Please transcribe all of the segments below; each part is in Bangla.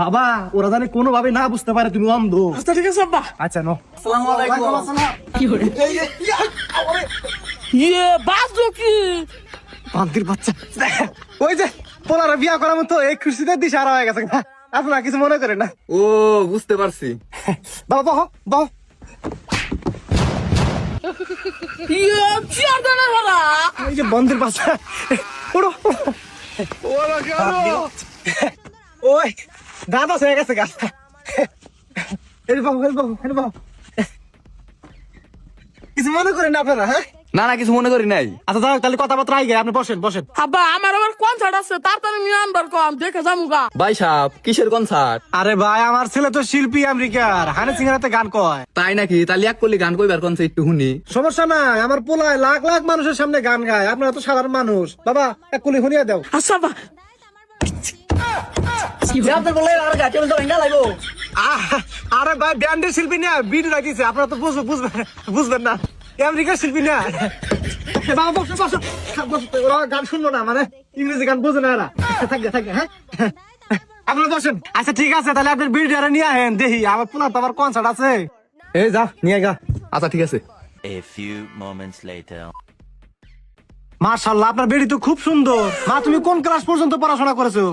বাবা ওরা জানে কোনো ভাবে না বুঝতে পারে তুমি অন্ধ। আচ্ছা ঠিক আছে আব্বা। আচ্ছা নো। আসসালামু আলাইকুম। ওয়ালাইকুম আসসালাম। বাজলো কি? বান্দির বাচ্চা। ওই যে পোলার বিয়া করার মতো এই খুশিতে দিশারা হয়ে গেছে। আপনারা কিছু মনে করেন না। ও বুঝতে পারছি। বাবা বাহ বাহ। এই যে বন্দির বাচ্চা। ওড়ো ওরা কেন? ওই দাদা হয়ে গেছে গা। এই বাবু এই বাবু এই বাবু। কিছু মনে করেন না আপনারা? হ্যাঁ না না কিছু মনে করি নাই। আচ্ছা যাও তাহলে কথাবার্তা আগে আপনি বসেন বসেন। আব্বা আমার আবার কনসার্ট আছে, তাড়াতাড়ি নিয়ে আনবার কম, দেখে যামুগা। ভাই সাহেব কিসের কনসার্ট? আরে ভাই আমার ছেলে তো শিল্পী আমেরিকার, হানি সিংহারাতে গান কয়। তাই নাকি? তাহলে এক কলি গান কইবার কনসার্ট একটু শুনি। সমস্যা নাই, আমার পোলায় লাখ লাখ মানুষের সামনে গান গায়, আপনারা তো সাধারণ মানুষ। বাবা এক কুলি শুনিয়ে দাও। আচ্ছা আব্বা। আরে ভাই ব্যান্ডের শিল্পী না, বিট রাখিছে, আপনারা তো বুঝবেন না, আমেরিকার শিল্পী না। বাবা বসো বসো বসো, ওরা গান শুনবো না, মানে ইংরেজি গান বোঝে না এরা। থাকবে থাকবে হ্যাঁ আপনারা বসেন। আচ্ছা ঠিক আছে তাহলে আপনার বিট নিয়ে আসেন, দেখি আমার পোলা তো আবার কনসার্ট আছে। এই যা নিয়ে গা। আচ্ছা ঠিক আছে। A few moments later. মাশাআল্লাহ আপনার বেড়ি তো খুব সুন্দর। মা তুমি কোন ক্লাস পর্যন্ত পড়াশোনা করেছো?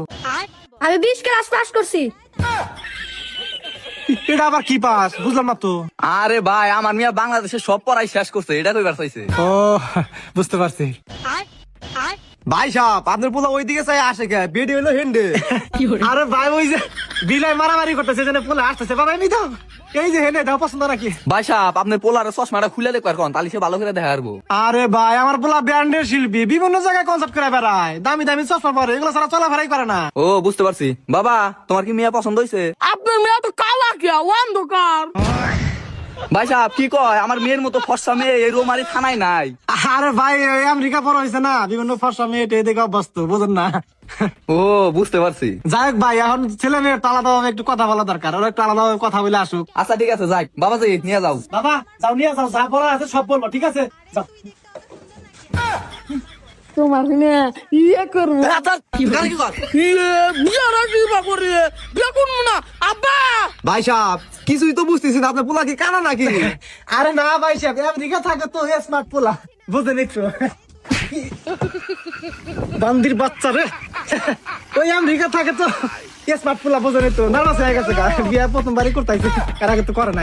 আমি 20 ক্লাস পাস করছি। এটা আবার কি পাস বুঝলাম না তো। আরে ভাই আমার মিয়া বাংলাদেশের সব পড়াই শেষ করছে, এটা কইবার চাইছে। ও বুঝতে পারছি। ভাই সাহেব আপনার পোলা ওইদিকে চাই আসে কে, বেডি হইলো হেন্ডে। আরে ভাই ওই যে বিলাই মারামারি করতেছে, যেন পোলা আসতেছে। বাবা এমনি দাও, এই যে হেন্ডে দাও, পছন্দ নাকি? ভাই সাহেব আপনার পোলার চশমাটা খুলে দেখবার কোন, তাহলে সে ভালো করে দেখা পারবো। আরে ভাই আমার পোলা ব্যান্ডের শিল্পী, বিভিন্ন জায়গায় কনসার্ট করে বেড়ায়, দামি দামি চশমা পরে, এগুলো ছাড়া চলাফেরাই করে না। ও বুঝতে পারছি। বাবা তোমার কি মিয়া পছন্দ হয়েছে? আপনার মেয়ে তো কালা কে, অন্ধকার। ভাই সাহেব কি কয়, আমার মেয়ের মতো ফর্সা মেয়ে এই রোমারি থানায় নাই। আরে ভাই ওই আমেরিকা পড়া হয়েছে না, বিভিন্ন ফর্সা মেয়ে দেখে অভ্যস্ত, বুঝেন না। ও বুঝতে পারছি। যাই হোক ভাই, এখন ছেলে মেয়ের তো আলাদাভাবে একটু কথা বলা দরকার, ওরা একটু আলাদাভাবে কথা বলে আসুক। আচ্ছা ঠিক আছে যাই, বাবাজি নিয়ে যাও। বাবা যাও নিয়ে যাও, যা বলা আছে সব বলবো, ঠিক আছে যাও। তোমার মেয়ে ইয়ে করবো, বিয়ে রাখিবা করে বিয়ে করবো না আব্বা। ভাই সাহেব কিছুই তো বুঝতেছি না, আপনার পোলা কি কানা নাকি? আরে না ভাই সাহেব, আমেরিকা থাকে তো স্মার্ট পোলা, বুঝেন একটু। বান্দির বাচ্চা রে, ওই আমেরিকা থাকে তো স্মার্ট পোলা, বুঝেন একটু। নার্ভাস হয়ে গেছে, বিয়ে প্রথমবারই করতে, এর আগে তো করে নাই।